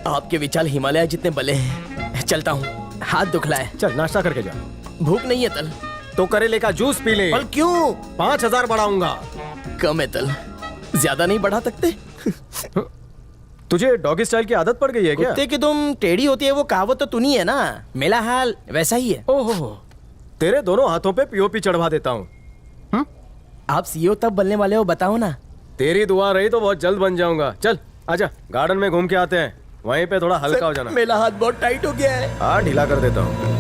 आपके विचार हिमालय जितने बले हैं। चलता हूँ, हाथ दुखला है। चल नाश्ता करके जा। भूख नहीं है तल। तो करेले का जूस पी ले। पर क्यों? 5000 बढ़ाऊंगा। कम है तल, ज्यादा नहीं बढ़ा सकते? तुझे डॉगी स्टाइल की आदत पड़ गई है क्या? कुत्ते की तुम टेढ़ी होती है वो कहावत तो तूनी है ना। मेरा हाल वैसा ही है। ओहो, तेरे दोनों हाथों पे पीओपी चढ़वा देता हूँ। आप सीईओ तब बनने वाले हो, बताओ ना। तेरी दुआ रही तो बहुत जल्द बन जाऊंगा। चल आजा, गार्डन में घूम के आते हैं, वहीं पे थोड़ा हल्का हो जाना। मेरा हाथ बहुत टाइट हो गया है। हाँ, ढीला कर देता हूँ।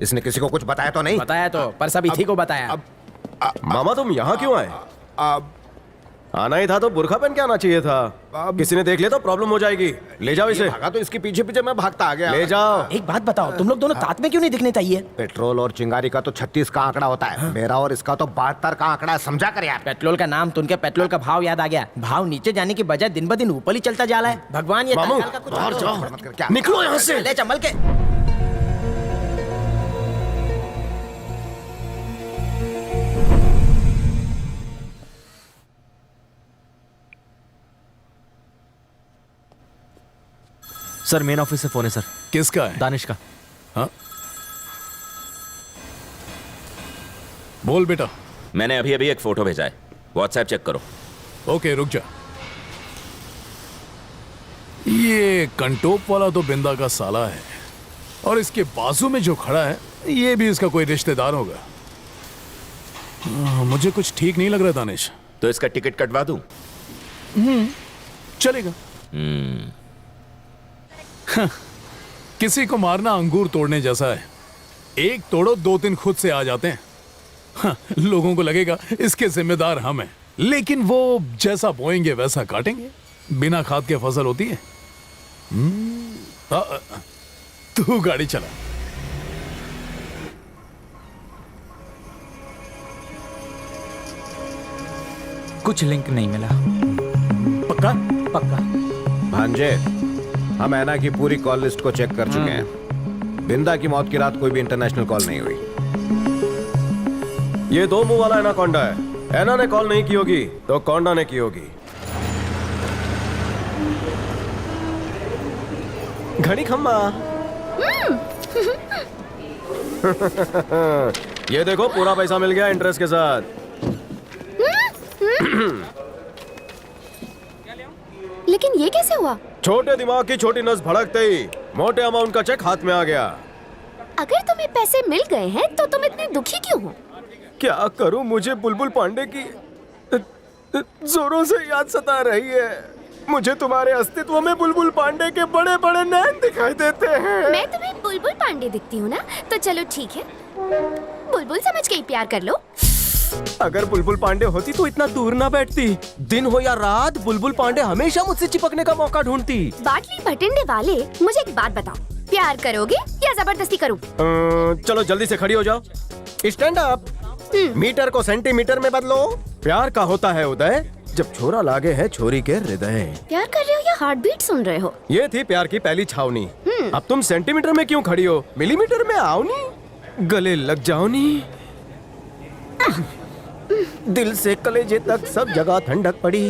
इसने किसी को कुछ बताया तो नहीं? बताया तो, पर सब इसी को बताया। मामा तुम यहाँ क्यों आए? आना ही था तो बुर्खा पहन के आना चाहिए था। किसी ने देख लिया तो प्रॉब्लम हो जाएगी। ले जाओ इसे। भागा तो इसके पीछे पीछे मैं भागता आ गया। ले जाओ। एक बात बताओ, तुम लोग दोनों साथ में क्यों नहीं दिखने चाहिए? पेट्रोल और चिंगारी का तो 36 का आंकड़ा होता है। मेरा और इसका तो 72 का आंकड़ा है, समझा कर यार। पेट्रोल का नाम सुन के पेट्रोल का भाव याद आ गया। भाव नीचे जाने की बजाय दिन ब दिन ऊपर ही चलता जा रहा है। भगवान ये मामू, तत्काल का कुछ और करो। जाओ मत कर, क्या निकलो यहाँ से। ले चमल के। सर मेन ऑफिस से फोन है सर। किसका है? दानिश का। हाँ, बोल बेटा। मैंने अभी अभी एक फोटो भेजा है, व्हाट्सएप चेक करो। ओके रुक जा। ये कंटोप वाला तो बिंदा का साला है, और इसके बाजू में जो खड़ा है ये भी इसका कोई रिश्तेदार होगा। मुझे कुछ ठीक नहीं लग रहा दानिश। तो इसका टिकट कटवा दूं? चलेगा। किसी को मारना अंगूर तोड़ने जैसा है, एक तोड़ो 2-3 खुद से आ जाते हैं। लोगों को लगेगा इसके जिम्मेदार हम हैं, लेकिन वो जैसा बोएंगे वैसा काटेंगे। बिना खाद के फसल होती है। तू गाड़ी चला। कुछ लिंक नहीं मिला। पक्का? पक्का। भांजे, हम ऐना की पूरी कॉल लिस्ट को चेक कर चुके हैं। बिंदा की मौत की रात कोई भी इंटरनेशनल कॉल नहीं हुई। ये 2 मुंह वाला एनाकोंडा है। ऐना ने कॉल नहीं की होगी तो कोंडा ने की होगी। घड़ी खम्मा। ये देखो, पूरा पैसा मिल गया इंटरेस्ट के साथ। लेकिन ये कैसे हुआ? छोटे दिमाग की छोटी नस भड़कते ही मोटे अमाउंट का चेक हाथ में आ गया। अगर तुम्हें पैसे मिल गए हैं तो तुम इतने दुखी क्यों हो? क्या करूं, मुझे बुलबुल पांडे की जोरों से याद सता रही है। मुझे तुम्हारे अस्तित्व में बुलबुल पांडे के बड़े बड़े नैन दिखाई देते हैं। मैं तुम्हें बुलबुल पांडे दिखती हूँ ना? तो चलो ठीक है, बुलबुल समझ के ही प्यार कर लो। अगर बुलबुल पांडे होती तो इतना दूर ना बैठती। दिन हो या रात बुलबुल पांडे हमेशा मुझसे चिपकने का मौका ढूंढती। बाटली भटिंडे वाले, मुझे एक बात बताओ, प्यार करोगे या जबरदस्ती करूं? चलो जल्दी से खड़ी हो जाओ। Stand up. मीटर को सेंटीमीटर में बदलो। प्यार का होता है उदय जब छोरा लागे है छोरी के हृदय। प्यार कर रहे हो या हार्ट बीट सुन रहे हो? ये थी प्यार की पहली छावनी। अब तुम सेंटीमीटर में क्यों खड़ी हो? मिलीमीटर में आओ नी, गले लग जाओ नी। दिल से कलेजे तक सब जगह ठंडक पड़ी।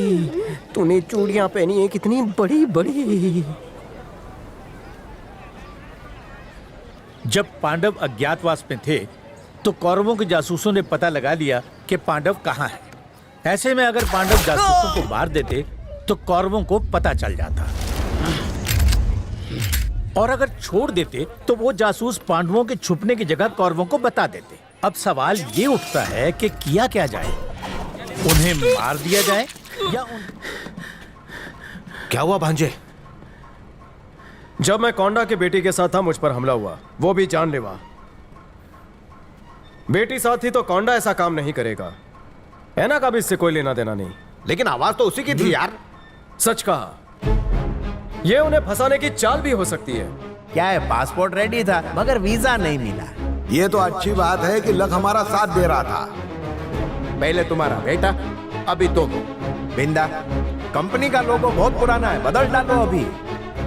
तूने चूड़ियां पहनी है कितनी बड़ी बड़ी। जब पांडव अज्ञातवास में थे तो कौरवों के जासूसों ने पता लगा लिया कि पांडव कहाँ है। ऐसे में अगर पांडव जासूसों को मार देते तो कौरवों को पता चल जाता, और अगर छोड़ देते तो वो जासूस पांडवों के छुपने की जगह कौरवों को बता देते। अब सवाल ये उठता है कि किया क्या जाए, उन्हें मार दिया जाए या क्या हुआ भांजे? जब मैं कोंडा के बेटी के साथ था मुझ पर हमला हुआ, वो भी जानलेवा। बेटी साथ थी तो कोंडा ऐसा काम नहीं करेगा। ऐना का भी इससे कोई लेना देना नहीं। लेकिन आवाज तो उसी की थी यार। सच कहा, ये उन्हें फंसाने की चाल भी हो सकती है। क्या है, पासपोर्ट रेडी था मगर वीजा नहीं मिला। ये तो अच्छी बात है कि लक हमारा साथ दे रहा था। पहले तुम्हारा बेटा, अभी तुम। बिंदा, कंपनी का लोगो बहुत पुराना है, बदल डालो अभी।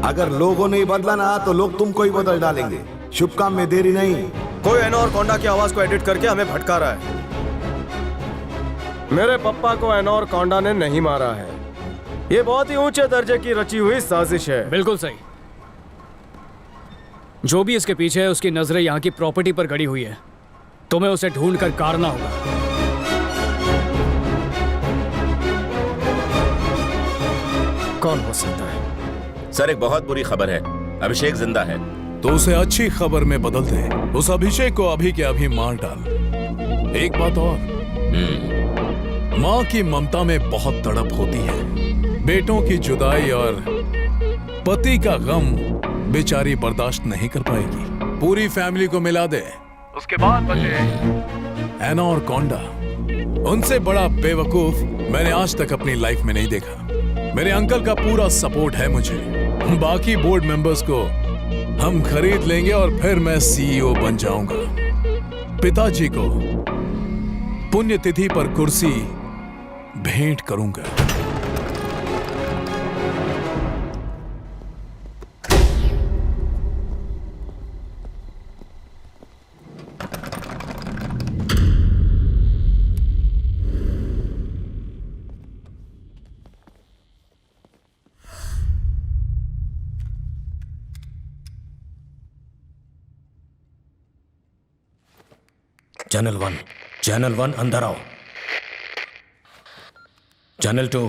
अगर लोगों ने बदला ना तो लोग तुमको ही बदल डालेंगे। शुभ काम में देरी नहीं। कोई एनोर कोंडा की आवाज को एडिट करके हमें भटका रहा है। मेरे पापा को एनोर कोंडा ने नहीं मारा है। ये बहुत ही ऊंचे दर्जे की रची हुई साजिश है। बिल्कुल सही। जो भी इसके पीछे है उसकी नजरें यहाँ की प्रॉपर्टी पर गड़ी हुई है। तुम्हें उसे ढूंढ कर काटना होगा। कौन हो सकता है? सर एक बहुत बुरी खबर है, अभिषेक जिंदा है। तो उसे अच्छी खबर में बदल दे। उस अभिषेक को अभी के अभी मार डाल। एक बात और, माँ की ममता में बहुत तड़प होती है। बेटों की जुदाई और पति का गम बेचारी बर्दाश्त नहीं कर पाएगी। पूरी फैमिली को मिला दे, उसके बाद बचे एनोर कोंडा। उनसे बड़ा बेवकूफ मैंने आज तक अपनी लाइफ में नहीं देखा। मेरे अंकल का पूरा सपोर्ट है मुझे। बाकी बोर्ड मेंबर्स को हम खरीद लेंगे और फिर मैं सीईओ बन जाऊंगा। पिताजी को पुण्यतिथि पर कुर्सी भेंट करूंगा। चैनल वन अंदर आओ। Channel two.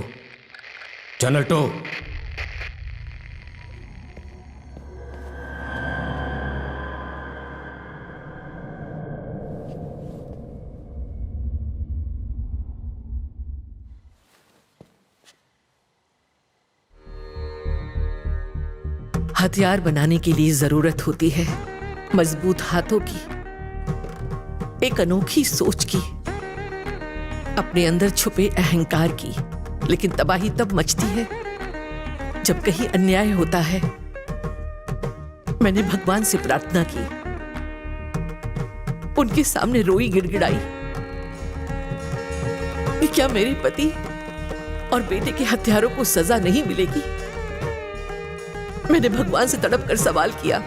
हथियार बनाने के लिए जरूरत होती है मजबूत हाथों की, एक अनोखी सोच की, अपने अंदर छुपे अहंकार की। लेकिन तबाही तब मचती है जब कहीं अन्याय होता है। मैंने भगवान से प्रार्थना की, उनके सामने रोई गिड़गिड़ाई कि क्या मेरे पति और बेटे के हत्यारों को सजा नहीं मिलेगी। मैंने भगवान से तड़प कर सवाल किया,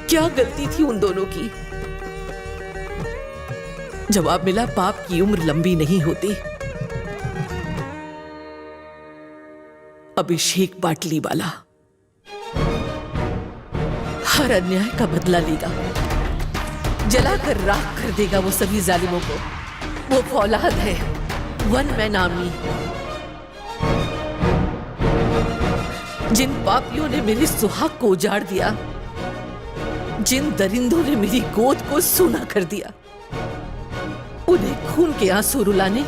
क्या गलती थी उन दोनों की। जवाब मिला, पाप की उम्र लंबी नहीं होती। अभिषेक बाटली वाला हर अन्याय का बदला लेगा, जलाकर राख कर देगा वो सभी जालिमों को। वो फौलाद है, वन मैन आर्मी। जिन पापियों ने मेरे सुहाग को उजाड़ दिया, जिन दरिंदों ने मेरी गोद को सूना कर दिया, उन्हें खून के आंसू रुलाने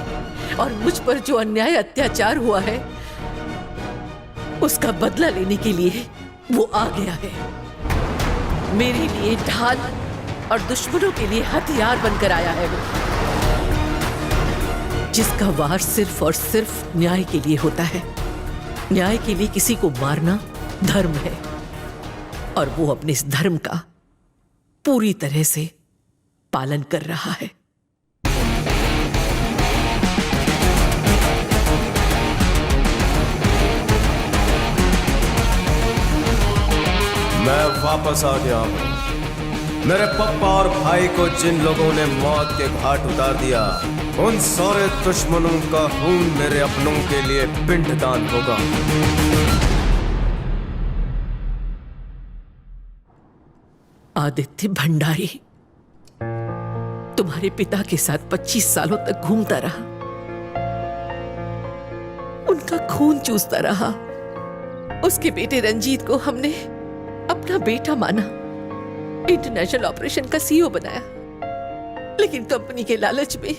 और मुझ पर जो अन्याय अत्याचार हुआ है उसका बदला लेने के लिए वो आ गया है। मेरे लिए ढाल और दुश्मनों के लिए हथियार बनकर आया है वो, जिसका वार सिर्फ और सिर्फ न्याय के लिए होता है। न्याय के लिए किसी को मारना धर्म है, और वो अपने इस धर्म का पूरी तरह से पालन कर रहा है। मैं वापस आ गया हूं। मेरे पापा और भाई को जिन लोगों ने मौत के घाट उतार दिया, उन सारे दुश्मनों का खून मेरे अपनों के लिए पिंडदान होगा। आदित्य भंडारी तुम्हारे पिता के साथ 25 सालों तक घूमता रहा, उनका खून चूसता रहा। उसके बेटे रंजीत को हमने अपना बेटा माना, इंटरनेशनल ऑपरेशन का सीईओ बनाया, लेकिन कंपनी के लालच में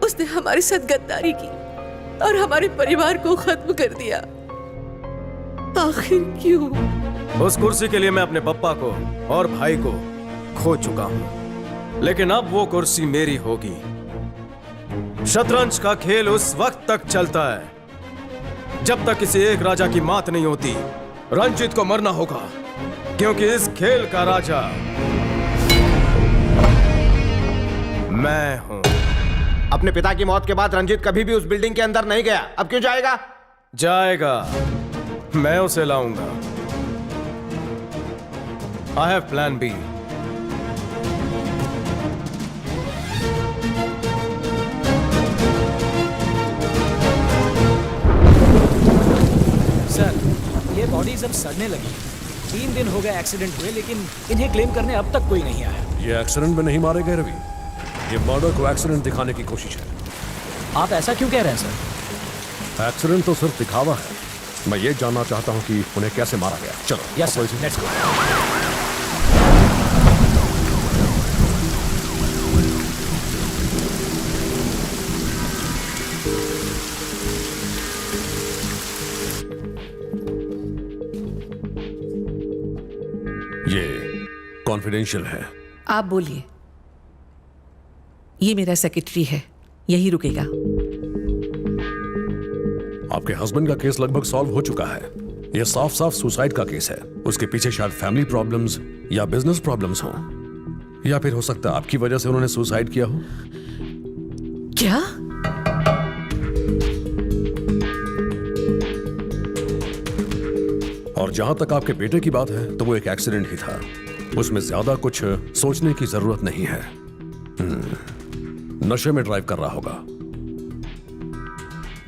उसने हमारे साथ गद्दारी की और हमारे परिवार को खत्म कर दिया। आखिर क्यों? उस कुर्सी के लिए मैं अपने पापा को और भाई को खो चुका हूं, लेकिन अब वो कुर्सी मेरी होगी। शतरंज का खेल उस वक्त तक चलता है जब तक किसी एक राजा की मात नहीं होती। रंजीत को मरना होगा, क्योंकि इस खेल का राजा मैं हूं। अपने पिता की मौत के बाद रंजीत कभी भी उस बिल्डिंग के अंदर नहीं गया, अब क्यों जाएगा? जाएगा, मैं उसे लाऊंगा। I have plan B. ये बॉडी सब सड़ने लगी। 3 दिन हो गए एक्सीडेंट हुए, लेकिन इन्हें क्लेम करने अब तक कोई नहीं आया। ये एक्सीडेंट में नहीं मारे गए रवि, ये मर्डर को एक्सीडेंट दिखाने की कोशिश है। आप ऐसा क्यों कह रहे हैं सर? एक्सीडेंट तो सिर्फ दिखावा है। मैं ये जानना चाहता हूँ कि उन्हें कैसे मारा गया। चलो। Yes sir, let's go. ये कॉन्फिडेंशियल है। आप बोलिए। ये मेरा सेक्रेटरी है, यही रुकेगा। आपके हस्बैंड का केस लगभग सॉल्व हो चुका है। यह साफ साफ सुसाइड का केस है। उसके पीछे शायद फैमिली प्रॉब्लम्स या बिजनेस प्रॉब्लम्स हो, या फिर हो सकता है आपकी वजह से उन्होंने सुसाइड किया हो। क्या? और जहां तक आपके बेटे की बात है तो वो एक एक्सीडेंट ही था, उसमें ज्यादा कुछ सोचने की जरूरत नहीं है। नशे में ड्राइव कर रहा होगा।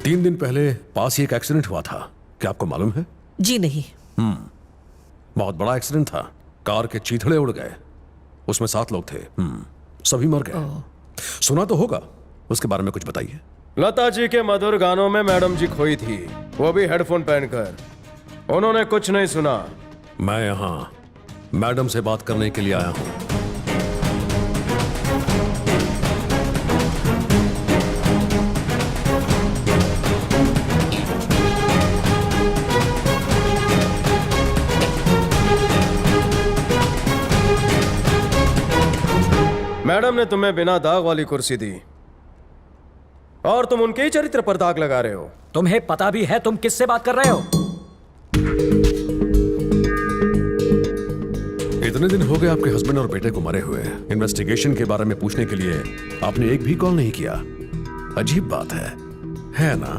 3 दिन पहले पास ही एक एक्सीडेंट हुआ था, क्या आपको मालूम है? जी नहीं। बहुत बड़ा एक्सीडेंट था, कार के चीथड़े उड़ गए, उसमें 7 लोग थे। सभी मर गए। सुना तो होगा, उसके बारे में कुछ बताइए। लता जी के मधुर गानों में मैडम जी खोई थी, वो भी हेडफोन पहनकर। उन्होंने कुछ नहीं सुना। मैं यहां मैडम से बात करने के लिए आया हूं। मैडम ने तुम्हें बिना दाग वाली कुर्सी दी और तुम उनके ही चरित्र पर दाग लगा रहे हो। तुम्हें पता भी है तुम किससे बात कर रहे हो? इतने दिन हो गए आपके हस्बैंड और बेटे को मरे हुए। इन्वेस्टिगेशन के बारे में पूछने के लिए आपने एक भी कॉल नहीं किया। अजीब बात है ना?